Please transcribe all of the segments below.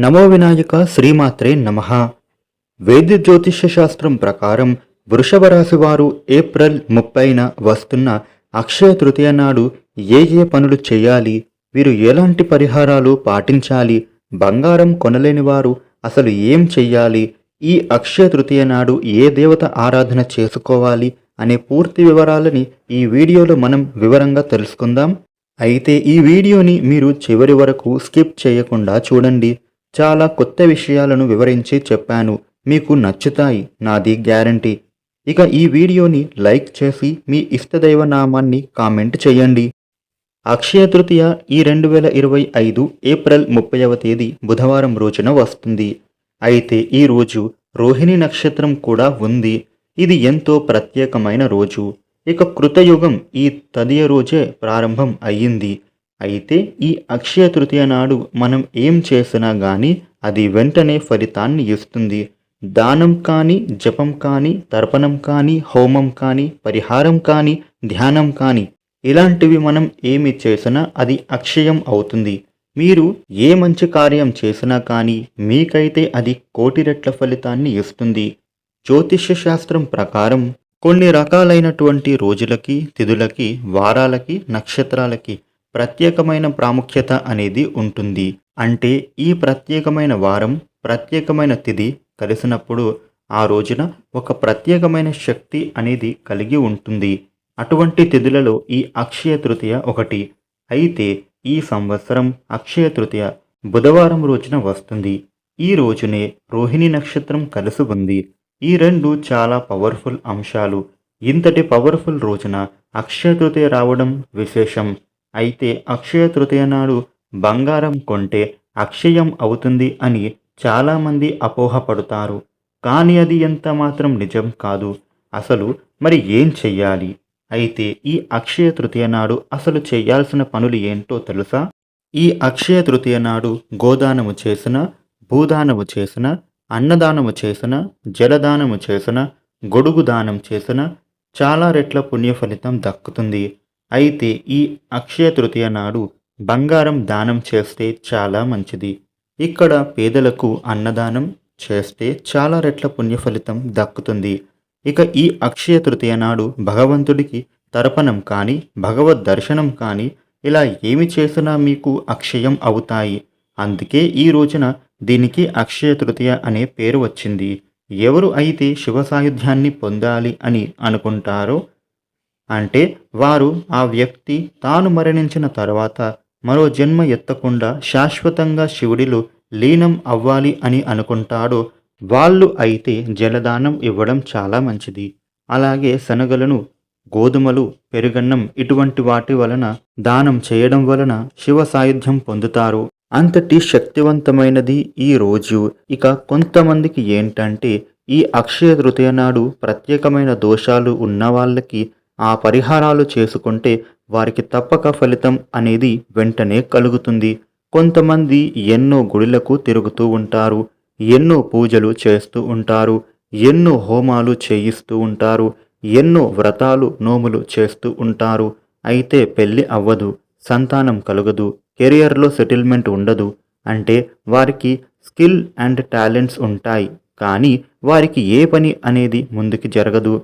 నమో వినాయక శ్రీమాత్రే నమః. వేద జ్యోతిష్య శాస్త్రం ప్రకారం వృషభ రాశి వారు ఏప్రిల్ 30న వస్తున్న అక్షయ తృతీయ నాడు ఏ పనులు చేయాలి, వీరు ఎలాంటి పరిహారాలు పాటించాలి, బంగారం కొనలేని వారు అసలు ఏం చెయ్యాలి, ఈ అక్షయ తృతీయ నాడు ఏ దేవత ఆరాధన చేసుకోవాలి అనే పూర్తి వివరాలని ఈ వీడియోలో మనం వివరంగా తెలుసుకుందాం. అయితే ఈ వీడియోని మీరు చివరి వరకు స్కిప్ చేయకుండా చూడండి. చాలా కొత్త విషయాలను వివరించి చెప్పాను, మీకు నచ్చుతాయి, నాది గ్యారంటీ. ఇక ఈ వీడియోని లైక్ చేసి మీ ఇష్టదైవ నామాన్ని కామెంట్ చేయండి. అక్షయ తృతీయ ఈ 2025 ఏప్రిల్ 30వ తేదీ బుధవారం రోజున వస్తుంది. అయితే ఈ రోజు రోహిణి నక్షత్రం కూడా ఉంది. ఇది ఎంతో ప్రత్యేకమైన రోజు. ఇక కృతయుగం ఈ తదియ రోజే ప్రారంభం అయ్యింది. అయితే ఈ అక్షయ తృతీయ నాడు మనం ఏం చేసినా గాని అది వెంటనే ఫలితాన్ని ఇస్తుంది. దానం కానీ, జపం కానీ, తర్పణం కానీ, హోమం కానీ, పరిహారం కానీ, ధ్యానం కానీ ఇలాంటివి మనం ఏమి చేసినా అది అక్షయం అవుతుంది. మీరు ఏ మంచి కార్యం చేసినా కానీ మీకైతే అది కోటి రెట్ల ఫలితాన్ని ఇస్తుంది. జ్యోతిష్య శాస్త్రం ప్రకారం కొన్ని రకాలైనటువంటి రోజులకి, తిథులకి, వారాలకి, నక్షత్రాలకి ప్రత్యేకమైన ప్రాముఖ్యత అనేది ఉంటుంది. అంటే ఈ ప్రత్యేకమైన వారం, ప్రత్యేకమైన తిథి కలిసినప్పుడు ఆ రోజున ఒక ప్రత్యేకమైన శక్తి అనేది కలిగి ఉంటుంది. అటువంటి తిథులలో ఈ అక్షయ తృతీయ ఒకటి. అయితే ఈ సంవత్సరం అక్షయ తృతీయ బుధవారం రోజున వస్తుంది. ఈ రోజునే రోహిణి నక్షత్రం కలిసి ఉంది. ఈ రెండు చాలా పవర్ఫుల్ అంశాలు. ఇంతటి పవర్ఫుల్ రోజున అక్షయ తృతీయ రావడం విశేషం. అయితే అక్షయ తృతీయ నాడు బంగారం కొంటే అక్షయం అవుతుంది అని చాలామంది అపోహపడతారు. కానీ అది ఎంత మాత్రం నిజం కాదు. అసలు మరి ఏం చెయ్యాలి? అయితే ఈ అక్షయ తృతీయ నాడు అసలు చేయాల్సిన పనులు ఏంటో తెలుసా? ఈ అక్షయ తృతీయ నాడు గోదానము చేసిన, భూదానము చేసిన, అన్నదానము చేసిన, జలదానము చేసిన, గొడుగు దానం చేసిన చాలా రెట్ల పుణ్య ఫలితం దక్కుతుంది. అయితే ఈ అక్షయ తృతీయ నాడు బంగారం దానం చేస్తే చాలా మంచిది. ఇక్కడ పేదలకు అన్నదానం చేస్తే చాలా రెట్ల పుణ్య ఫలితం దక్కుతుంది. ఇక ఈ అక్షయ తృతీయ నాడు భగవంతుడికి తర్పణం కానీ, భగవద్ దర్శనం కానీ ఇలా ఏమి చేసినా మీకు అక్షయం అవుతాయి. అందుకే ఈ రోజున దీనికి అక్షయ తృతీయ అనే పేరు వచ్చింది. ఎవరు అయితే శివ సాయుధ్యాన్ని పొందాలి అని అనుకుంటారో, అంటే వారు ఆ వ్యక్తి తాను మరణించిన తర్వాత మరో జన్మ ఎత్తకుండా శాశ్వతంగా శివుడిలో లీనం అవ్వాలి అని అనుకుంటాడో వాళ్ళు అయితే జలదానం ఇవ్వడం చాలా మంచిది. అలాగే శనగలను, గోధుమలు, పెరుగన్నం ఇటువంటి వాటి వలన దానం చేయడం వలన శివ సాయుధ్యం పొందుతారు. అంతటి శక్తివంతమైనది ఈ రోజు. ఇక కొంతమందికి ఏంటంటే ఈ అక్షయ తృతీయ నాడు ప్రత్యేకమైన దోషాలు ఉన్న వాళ్ళకి ఆ పరిహారాలు చేసుకుంటే వారికి తప్పక ఫలితం అనేది వెంటనే కలుగుతుంది. కొంతమంది ఎన్నో గుడులకు తిరుగుతూ ఉంటారు, ఎన్నో పూజలు చేస్తూ ఉంటారు, ఎన్నో హోమాలు చేయిస్తూ ఉంటారు, ఎన్నో వ్రతాలు, నోములు చేస్తూ ఉంటారు. అయితే పెళ్ళి అవ్వదు, సంతానం కలగదు, కెరియర్లో సెటిల్మెంట్ ఉండదు. అంటే వారికి స్కిల్ అండ్ టాలెంట్స్ ఉంటాయి, కానీ వారికి ఏ పని అనేది ముందుకు జరగదు.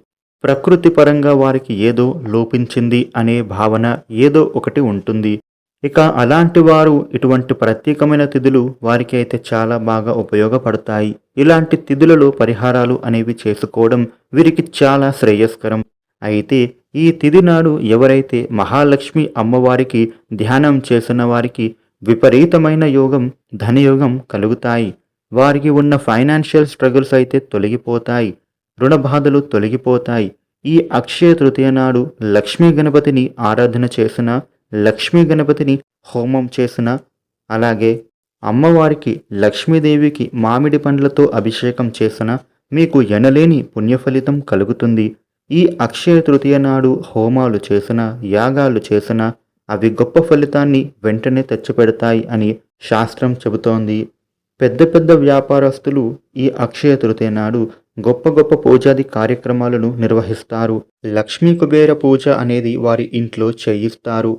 ప్రకృతి పరంగా వారికి ఏదో లోపించింది అనే భావన ఏదో ఒకటి ఉంటుంది. ఇక అలాంటి వారు ఇటువంటి ప్రత్యేకమైన తిథులు వారికి అయితే చాలా బాగా ఉపయోగపడతాయి. ఇలాంటి తిథులలో పరిహారాలు అనేవి చేసుకోవడం వీరికి చాలా శ్రేయస్కరం. అయితే ఈ తిథి నాడు ఎవరైతే మహాలక్ష్మి అమ్మవారికి ధ్యానం చేసిన వారికి విపరీతమైన యోగం, ధనయోగం కలుగుతాయి. వారికి ఉన్న ఫైనాన్షియల్ స్ట్రగుల్స్ అయితే తొలగిపోతాయి, రుణ బాధలు తొలగిపోతాయి. ఈ అక్షయ తృతీయ నాడు లక్ష్మీ గణపతిని ఆరాధన చేసిన, లక్ష్మీ గణపతిని హోమం చేసిన, అలాగే అమ్మవారికి లక్ష్మీదేవికి మామిడి పండ్లతో అభిషేకం చేసిన మీకు ఎనలేని పుణ్యఫలితం కలుగుతుంది. ఈ అక్షయ తృతీయ నాడు హోమాలు చేసిన, యాగాలు చేసిన అవి గొప్ప ఫలితాన్ని వెంటనే తెచ్చిపెడతాయి అని శాస్త్రం చెబుతోంది. పెద్ద పెద్ద వ్యాపారస్తులు ఈ అక్షయ తృతీయ నాడు గొప్ప గొప్ప పూజాది కార్యక్రమాలను నిర్వహిస్తారు. లక్ష్మీ కుబేర పూజ అనేది వారి ఇంట్లో చేయిస్తారు.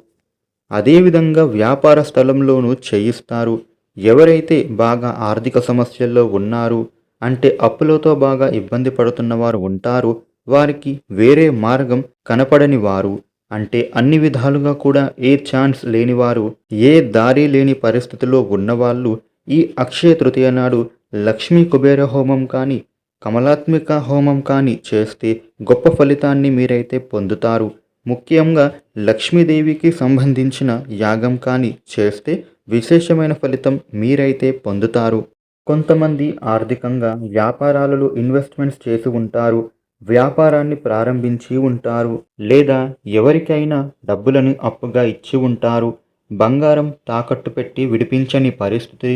అదేవిధంగా వ్యాపార స్థలంలోనూ చేయిస్తారు. ఎవరైతే బాగా ఆర్థిక సమస్యల్లో ఉన్నారు అంటే అప్పులతో బాగా ఇబ్బంది పడుతున్న వారు ఉంటారు, వారికి వేరే మార్గం కనపడని వారు అంటే అన్ని విధాలుగా కూడా ఏ ఛాన్స్ లేనివారు, ఏ దారి లేని పరిస్థితిలో ఉన్నవాళ్ళు ఈ అక్షయ తృతీయ నాడు లక్ష్మీ కుబేర హోమం కానీ, కమలాత్మిక హోమం కానీ చేస్తే గొప్ప ఫలితాన్ని మీరైతే పొందుతారు. ముఖ్యంగా లక్ష్మీదేవికి సంబంధించిన యాగం కానీ చేస్తే విశేషమైన ఫలితం మీరైతే పొందుతారు. కొంతమంది ఆర్థికంగా వ్యాపారాలలో ఇన్వెస్ట్మెంట్స్ చేసి ఉంటారు, వ్యాపారాన్ని ప్రారంభించి ఉంటారు, లేదా ఎవరికైనా డబ్బులను అప్పుగా ఇచ్చి ఉంటారు. బంగారం తాకట్టు పెట్టి విడిపించని పరిస్థితి,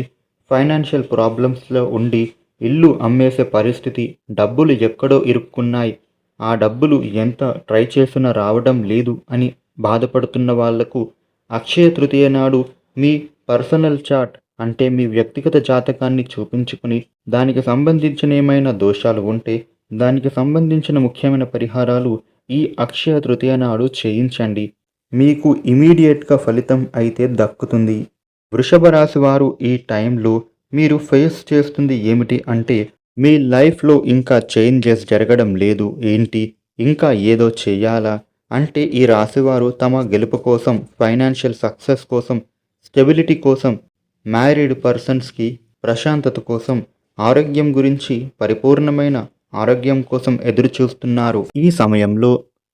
ఫైనాన్షియల్ ప్రాబ్లమ్స్లో ఉండి ఇల్లు అమ్మేసే పరిస్థితి, డబ్బులు ఎక్కడో ఇరుక్కున్నాయి, ఆ డబ్బులు ఎంత ట్రై చేసినా రావడం లేదు అని బాధపడుతున్న వాళ్లకు అక్షయ తృతీయ నాడు మీ పర్సనల్ చార్ట్ అంటే మీ వ్యక్తిగత జాతకాన్ని చూపించుకుని దానికి సంబంధించిన ఏమైనా దోషాలు ఉంటే దానికి సంబంధించిన ముఖ్యమైన పరిహారాలు ఈ అక్షయ తృతీయ నాడు చేయించండి. మీకు ఇమీడియట్గా ఫలితం అయితే దక్కుతుంది. వృషభ రాశి వారు ఈ టైంలో మీరు ఫేస్ చేస్తుంది ఏమిటి అంటే మీ లైఫ్లో ఇంకా చేంజెస్ జరగడం లేదు ఏంటి, ఇంకా ఏదో చెయ్యాలా అంటే ఈ రాశివారు తమ గెలుపు కోసం, ఫైనాన్షియల్ సక్సెస్ కోసం, స్టెబిలిటీ కోసం, మ్యారీడ్ పర్సన్స్కి ప్రశాంతత కోసం, ఆరోగ్యం గురించి పరిపూర్ణమైన ఆరోగ్యం కోసం ఎదురు చూస్తున్నారు. ఈ సమయంలో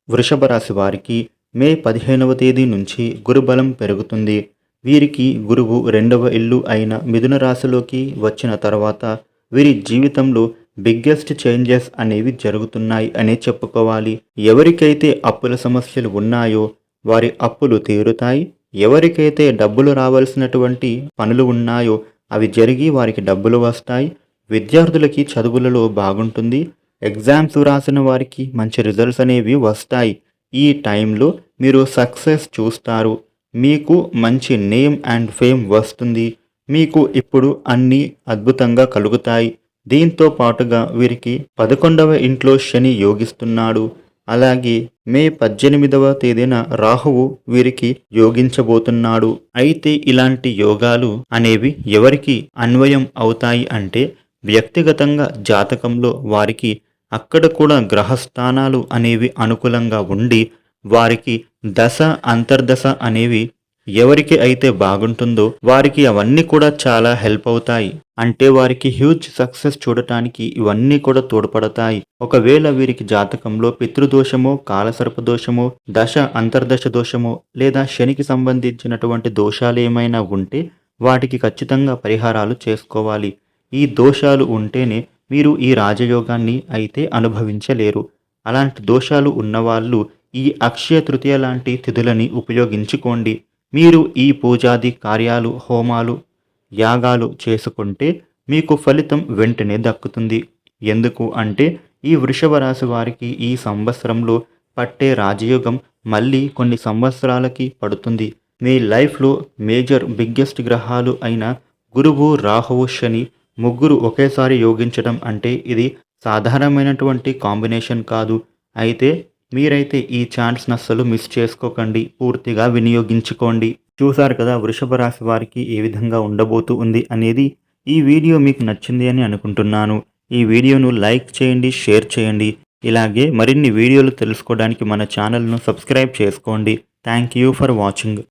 వృషభ రాశి వారికి మే 15వ తేదీ నుంచి గురుబలం పెరుగుతుంది. వీరికి గురువు 2వ ఇల్లు అయిన మిథున రాశిలోకి వచ్చిన తర్వాత వీరి జీవితంలో బిగ్గెస్ట్ చేంజెస్ అనేవి జరుగుతున్నాయి అనే చెప్పుకోవాలి. ఎవరికైతే అప్పుల సమస్యలు ఉన్నాయో వారి అప్పులు తీరుతాయి. ఎవరికైతే డబ్బులు రావాల్సినటువంటి పనులు ఉన్నాయో అవి జరిగి వారికి డబ్బులు వస్తాయి. విద్యార్థులకి చదువులలో బాగుంటుంది. ఎగ్జామ్స్ రాసిన వారికి మంచి రిజల్ట్స్ అనేవి వస్తాయి. ఈ టైంలో మీరు సక్సెస్ చూస్తారు. మీకు మంచి నేమ్ అండ్ ఫేమ్ వస్తుంది. మీకు ఇప్పుడు అన్నీ అద్భుతంగా కలుగుతాయి. దీంతో పాటుగా వీరికి 11వ ఇంట్లో శని యోగిస్తున్నాడు. అలాగే మే 18వ తేదీన రాహువు వీరికి యోగించబోతున్నాడు. అయితే ఇలాంటి యోగాలు అనేవి ఎవరికి అన్వయం అవుతాయి అంటే వ్యక్తిగతంగా జాతకంలో వారికి అక్కడ కూడా గ్రహస్థానాలు అనేవి అనుకూలంగా ఉండి వారికి దశ అంతర్దశ అనేవి ఎవరికి అయితే బాగుంటుందో వారికి అవన్నీ కూడా చాలా హెల్ప్ అవుతాయి. అంటే వారికి హ్యూజ్ సక్సెస్ చూడటానికి ఇవన్నీ కూడా తోడ్పడతాయి. ఒకవేళ వీరికి జాతకంలో పితృదోషమో, కాలసర్ప దోషమో, దశ అంతర్దశ దోషమో లేదా శనికి సంబంధించినటువంటి దోషాలు ఏమైనా ఉంటే వాటికి ఖచ్చితంగా పరిహారాలు చేసుకోవాలి. ఈ దోషాలు ఉంటేనే మీరు ఈ రాజయోగాన్ని అయితే అనుభవించలేరు. అలాంటి దోషాలు ఉన్నవాళ్ళు ఈ అక్షయ తృతీయ లాంటి తిథులని ఉపయోగించుకోండి. మీరు ఈ పూజాది కార్యాలు, హోమాలు, యాగాలు చేసుకుంటే మీకు ఫలితం వెంటనే దక్కుతుంది. ఎందుకు అంటే ఈ వృషభ రాశి వారికి ఈ సంవత్సరంలో పట్టే రాజయోగం మళ్ళీ కొన్ని సంవత్సరాలకి పడుతుంది. మీ లైఫ్లో మేజర్ బిగ్గెస్ట్ గ్రహాలు అయిన గురువు, రాహువు, శని ముగ్గురు ఒకేసారి యోగించడం అంటే ఇది సాధారణమైనటువంటి కాంబినేషన్ కాదు. అయితే మీరైతే ఈ ఛాన్స్ని అస్సలు మిస్ చేసుకోకండి, పూర్తిగా వినియోగించుకోండి. చూసారు కదా వృషభ రాశి వారికి ఏ విధంగా ఉండబోతూ ఉంది అనేది. ఈ వీడియో మీకు నచ్చింది అని అనుకుంటున్నాను. ఈ వీడియోను లైక్ చేయండి, షేర్ చేయండి. ఇలాగే మరిన్ని వీడియోలు తెలుసుకోవడానికి మన ఛానల్ను సబ్స్క్రైబ్ చేసుకోండి. Thank you for watching.